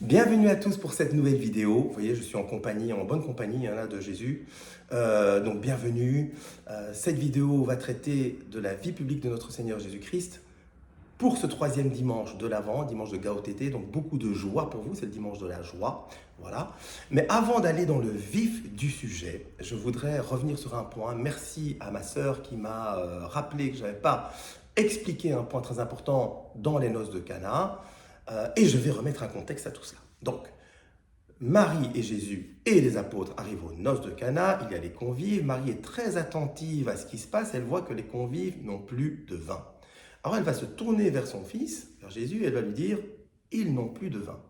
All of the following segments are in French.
Bienvenue à tous pour cette nouvelle vidéo. Vous voyez, je suis en compagnie, en bonne compagnie là, de Jésus. Donc bienvenue. Cette vidéo va traiter de la vie publique de notre Seigneur Jésus-Christ pour ce troisième dimanche de l'Avent, dimanche de Gaotété. Donc beaucoup de joie pour vous, c'est le dimanche de la joie. Voilà. Mais avant d'aller dans le vif du sujet, je voudrais revenir sur un point. Merci à ma sœur qui m'a rappelé que je n'avais pas expliqué un point très important dans les noces de Cana. Et je vais remettre un contexte à tout cela. Donc, Marie et Jésus et les apôtres arrivent aux noces de Cana, il y a les convives, Marie est très attentive à ce qui se passe, elle voit que les convives n'ont plus de vin. Alors elle va se tourner vers son fils, vers Jésus, et elle va lui dire « ils n'ont plus de vin ».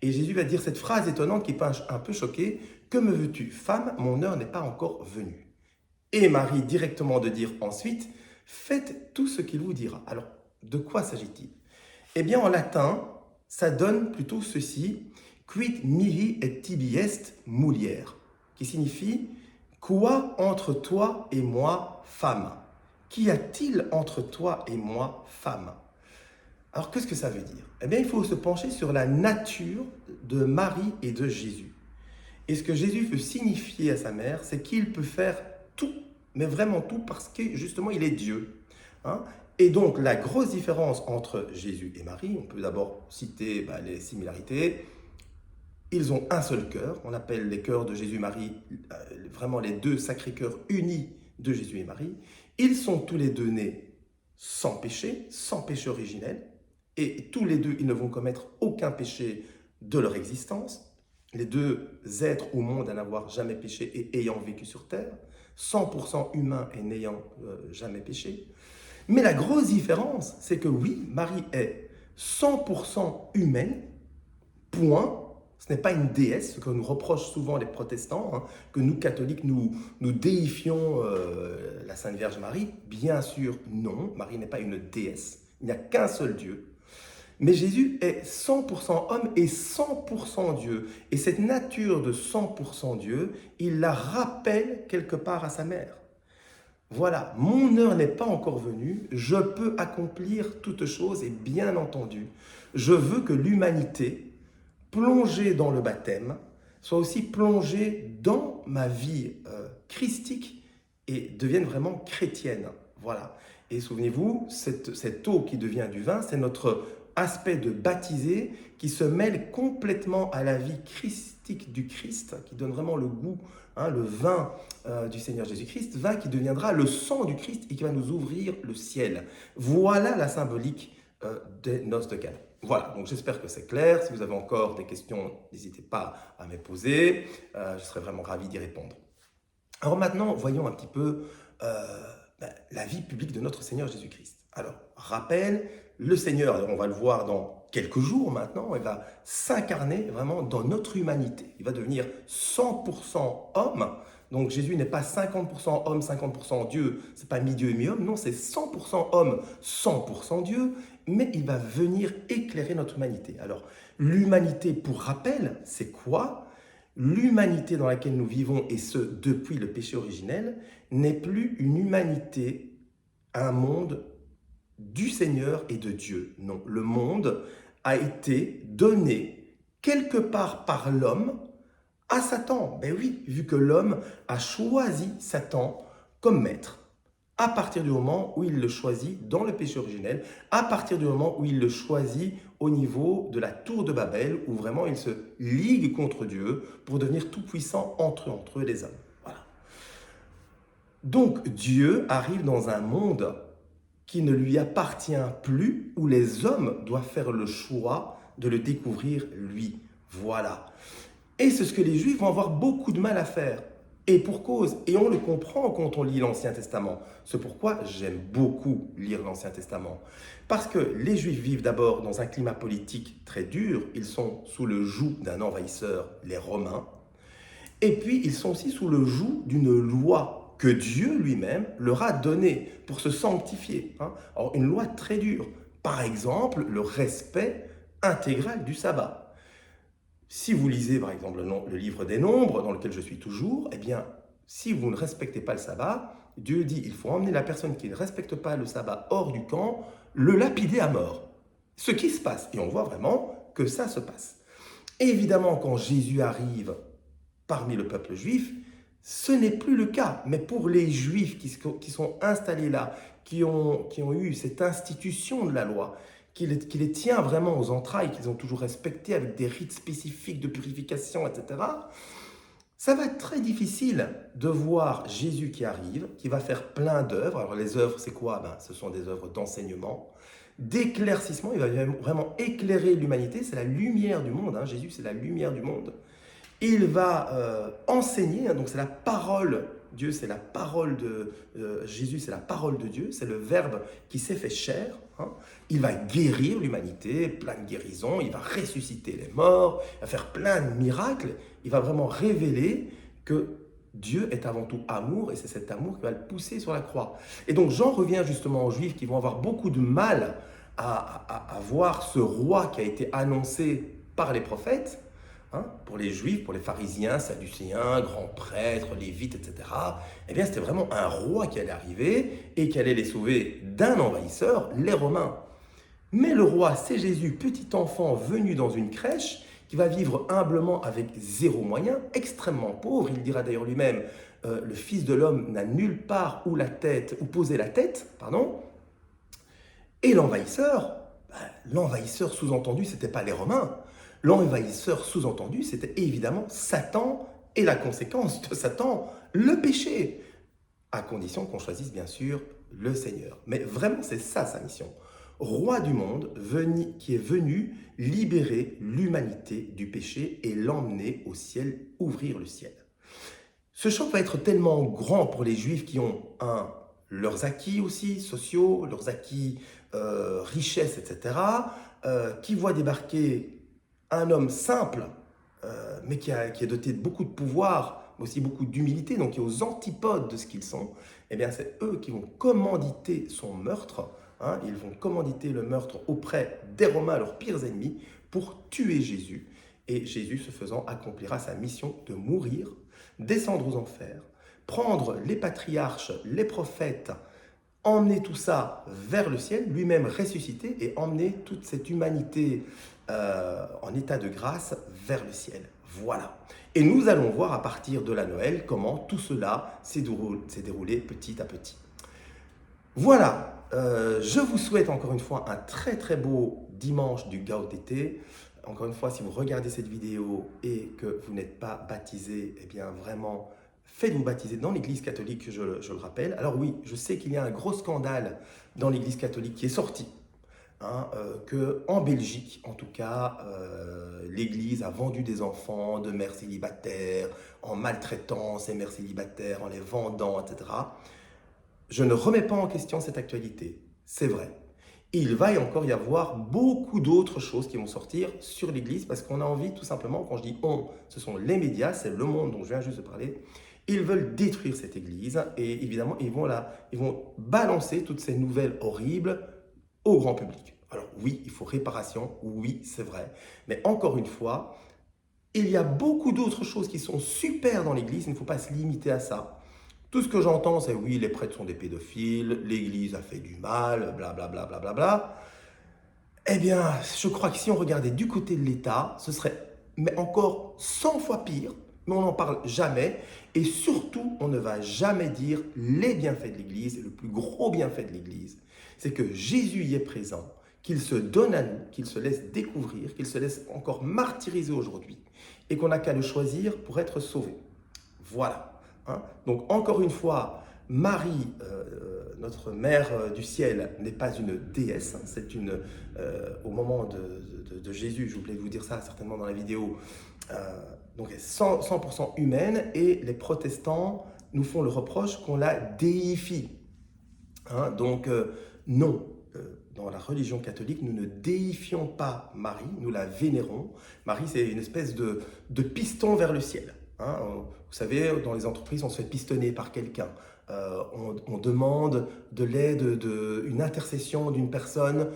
Et Jésus va dire cette phrase étonnante qui peut un peu choquer « que me veux-tu, femme, mon heure n'est pas encore venue ». Et Marie directement de dire ensuite « faites tout ce qu'il vous dira ». Alors, de quoi s'agit-il? Eh bien, en latin, ça donne plutôt ceci, quid mihi et tibi est mulier, qui signifie quoi entre toi et moi, femme? Qu'y a-t-il entre toi et moi, femme? Alors, qu'est-ce que ça veut dire? Eh bien, il faut se pencher sur la nature de Marie et de Jésus. Et ce que Jésus veut signifier à sa mère, c'est qu'il peut faire tout, mais vraiment tout, parce que justement, il est Dieu. Hein? Et donc, la grosse différence entre Jésus et Marie, on peut d'abord citer les similarités. Ils ont un seul cœur, on appelle les cœurs de Jésus-Marie, vraiment les deux sacrés cœurs unis de Jésus et Marie. Ils sont tous les deux nés sans péché originel, et tous les deux, ils ne vont commettre aucun péché de leur existence. Les deux êtres au monde à n'avoir jamais péché et ayant vécu sur terre, 100% humains et n'ayant jamais péché. Mais la grosse différence, c'est que oui, Marie est 100% humaine, point. Ce n'est pas une déesse, ce que nous reprochent souvent les protestants, hein, que nous catholiques, nous déifions la Sainte Vierge Marie. Bien sûr, non, Marie n'est pas une déesse, il n'y a qu'un seul Dieu. Mais Jésus est 100% homme et 100% Dieu. Et cette nature de 100% Dieu, il la rappelle quelque part à sa mère. Voilà, mon heure n'est pas encore venue, je peux accomplir toutes choses et bien entendu, je veux que l'humanité, plongée dans le baptême, soit aussi plongée dans ma vie christique et devienne vraiment chrétienne. Voilà. Et souvenez-vous, cette eau qui devient du vin, c'est notre aspect de baptisé qui se mêle complètement à la vie christique du Christ, qui donne vraiment le goût, hein, le vin du Seigneur Jésus-Christ, vin qui deviendra le sang du Christ et qui va nous ouvrir le ciel. Voilà la symbolique des noces de Cana. Voilà, donc j'espère que c'est clair. Si vous avez encore des questions, n'hésitez pas à me poser. Je serai vraiment ravi d'y répondre. Alors maintenant, voyons un petit peu la vie publique de notre Seigneur Jésus-Christ. Alors, rappel, le Seigneur, on va le voir dans quelques jours maintenant, il va s'incarner vraiment dans notre humanité. Il va devenir 100% homme. Donc Jésus n'est pas 50% homme, 50% Dieu, c'est pas mi-Dieu et mi-homme, non, c'est 100% homme, 100% Dieu, mais il va venir éclairer notre humanité. Alors, l'humanité, pour rappel, c'est quoi? L'humanité dans laquelle nous vivons, et ce, depuis le péché originel, n'est plus une humanité, un monde du Seigneur et de Dieu. Non, le monde a été donné quelque part par l'homme à Satan. Ben oui, vu que l'homme a choisi Satan comme maître. À partir du moment où il le choisit dans le péché originel, à partir du moment où il le choisit au niveau de la tour de Babel, où vraiment il se ligue contre Dieu pour devenir tout-puissant entre eux les hommes. Voilà. Donc Dieu arrive dans un monde qui ne lui appartient plus, où les hommes doivent faire le choix de le découvrir lui. Voilà. Et c'est ce que les Juifs vont avoir beaucoup de mal à faire. Et pour cause, et on le comprend quand on lit l'Ancien Testament. C'est pourquoi j'aime beaucoup lire l'Ancien Testament. Parce que les Juifs vivent d'abord dans un climat politique très dur, ils sont sous le joug d'un envahisseur, les Romains, et puis ils sont aussi sous le joug d'une loi que Dieu lui-même leur a donnée pour se sanctifier. Alors une loi très dure, par exemple le respect intégral du sabbat. Si vous lisez par exemple le livre des Nombres, dans lequel je suis toujours, eh bien, si vous ne respectez pas le sabbat, Dieu dit il faut emmener la personne qui ne respecte pas le sabbat hors du camp, le lapider à mort. Ce qui se passe, et on voit vraiment que ça se passe. Évidemment, quand Jésus arrive parmi le peuple juif, ce n'est plus le cas. Mais pour les Juifs qui sont installés là, qui ont eu cette institution de la loi, qui les tient vraiment aux entrailles, qu'ils ont toujours respecté avec des rites spécifiques de purification, etc., ça va être très difficile de voir Jésus qui arrive, qui va faire plein d'œuvres. Alors les œuvres, c'est quoi? Ce sont des œuvres d'enseignement, d'éclaircissement. Il va vraiment éclairer l'humanité. C'est la lumière du monde. Jésus, c'est la lumière du monde. Il va enseigner, donc c'est la parole. Dieu, c'est la parole de Jésus, c'est la parole de Dieu, c'est le Verbe qui s'est fait chair. Il va guérir l'humanité, plein de guérisons, il va ressusciter les morts, il va faire plein de miracles. Il va vraiment révéler que Dieu est avant tout amour et c'est cet amour qui va le pousser sur la croix. Et donc j'en reviens justement aux Juifs qui vont avoir beaucoup de mal à voir ce roi qui a été annoncé par les prophètes. Pour les Juifs, pour les pharisiens, sadducéens, grands prêtres, lévites, etc., eh bien, c'était vraiment un roi qui allait arriver et qui allait les sauver d'un envahisseur, les Romains. Mais le roi, c'est Jésus, petit enfant venu dans une crèche, qui va vivre humblement avec zéro moyen, extrêmement pauvre. Il dira d'ailleurs lui-même, le Fils de l'homme n'a nulle part où poser la tête, pardon. Et l'envahisseur sous-entendu, c'était pas les Romains. L'envahisseur sous-entendu, c'était évidemment Satan et la conséquence de Satan, le péché, à condition qu'on choisisse bien sûr le Seigneur. Mais vraiment, c'est ça sa mission. Roi du monde, qui est venu libérer l'humanité du péché et l'emmener au ciel, ouvrir le ciel. Ce choc va être tellement grand pour les Juifs qui ont leurs acquis aussi sociaux, leurs acquis richesses, etc., qui voient débarquer un homme simple, mais qui est doté de beaucoup de pouvoir, mais aussi beaucoup d'humilité, donc qui est aux antipodes de ce qu'ils sont. Eh bien, c'est eux qui vont commanditer son meurtre. Ils vont commanditer le meurtre auprès des Romains, leurs pires ennemis, pour tuer Jésus. Et Jésus, ce faisant, accomplira sa mission de mourir, descendre aux enfers, prendre les patriarches, les prophètes, emmener tout ça vers le ciel, lui-même ressusciter et emmener toute cette humanité en état de grâce vers le ciel. Voilà. Et nous allons voir à partir de la Noël comment tout cela s'est déroulé petit à petit. Voilà. Je vous souhaite encore une fois un très très beau dimanche du Gaudete. Encore une fois, si vous regardez cette vidéo et que vous n'êtes pas baptisé, eh bien vraiment, faites-vous baptiser dans l'Église catholique, je le rappelle. Alors oui, je sais qu'il y a un gros scandale dans l'Église catholique qui est sorti. Qu'en Belgique, en tout cas, l'Église a vendu des enfants de mères célibataires, en maltraitant ces mères célibataires, en les vendant, etc. Je ne remets pas en question cette actualité, c'est vrai. Il va encore y avoir beaucoup d'autres choses qui vont sortir sur l'Église parce qu'on a envie, tout simplement, quand je dis on, ce sont les médias, c'est le monde dont je viens juste de parler, ils veulent détruire cette Église et évidemment, ils vont balancer toutes ces nouvelles horribles au grand public. Alors oui, il faut réparation, oui, c'est vrai. Mais encore une fois, il y a beaucoup d'autres choses qui sont super dans l'Église, il ne faut pas se limiter à ça. Tout ce que j'entends, c'est oui, les prêtres sont des pédophiles, l'Église a fait du mal, blablabla. Bla, bla, bla, bla. Eh bien, je crois que si on regardait du côté de l'État, ce serait mais encore 100 fois pire, mais on n'en parle jamais. Et surtout, on ne va jamais dire les bienfaits de l'Église. Et le plus gros bienfait de l'Église, c'est que Jésus y est présent, qu'il se donne à nous, qu'il se laisse découvrir, qu'il se laisse encore martyriser aujourd'hui, et qu'on n'a qu'à le choisir pour être sauvé. Voilà. Donc encore une fois, Marie, notre mère du ciel, n'est pas une déesse. C'est au moment de Jésus, je voulais vous dire ça certainement dans la vidéo, donc elle est 100% humaine et les protestants nous font le reproche qu'on la déifie. Donc non, dans la religion catholique, nous ne déifions pas Marie, nous la vénérons. Marie, c'est une espèce de piston vers le ciel. Vous savez, dans les entreprises, on se fait pistonner par quelqu'un. On demande de l'aide, une intercession d'une personne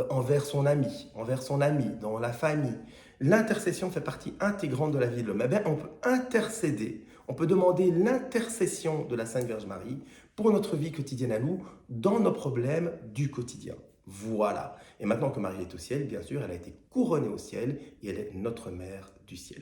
envers son ami, dans la famille. L'intercession fait partie intégrante de la vie de l'homme. Eh bien, on peut intercéder, on peut demander l'intercession de la Sainte Vierge Marie pour notre vie quotidienne à nous, dans nos problèmes du quotidien. Voilà. Et maintenant que Marie est au ciel, bien sûr, elle a été couronnée au ciel et elle est notre mère du ciel.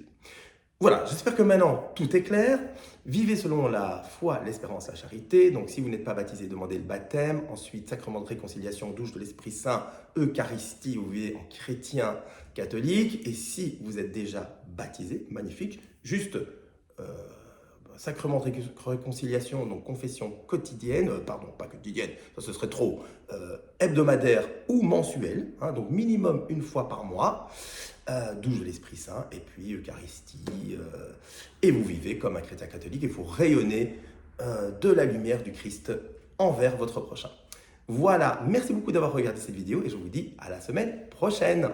Voilà, j'espère que maintenant tout est clair. Vivez selon la foi, l'espérance, la charité. Donc si vous n'êtes pas baptisé, demandez le baptême. Ensuite, sacrement de réconciliation, douche de l'Esprit Saint, Eucharistie, vous vivez en chrétien catholique. Et si vous êtes déjà baptisé, magnifique, juste sacrement de réconciliation, donc confession quotidienne, pardon, pas quotidienne, ça ce serait trop, hebdomadaire ou mensuelle, hein, donc minimum une fois par mois, douche de l'Esprit Saint, et puis Eucharistie, et vous vivez comme un chrétien catholique, il faut rayonner de la lumière du Christ envers votre prochain. Voilà, merci beaucoup d'avoir regardé cette vidéo, et je vous dis à la semaine prochaine.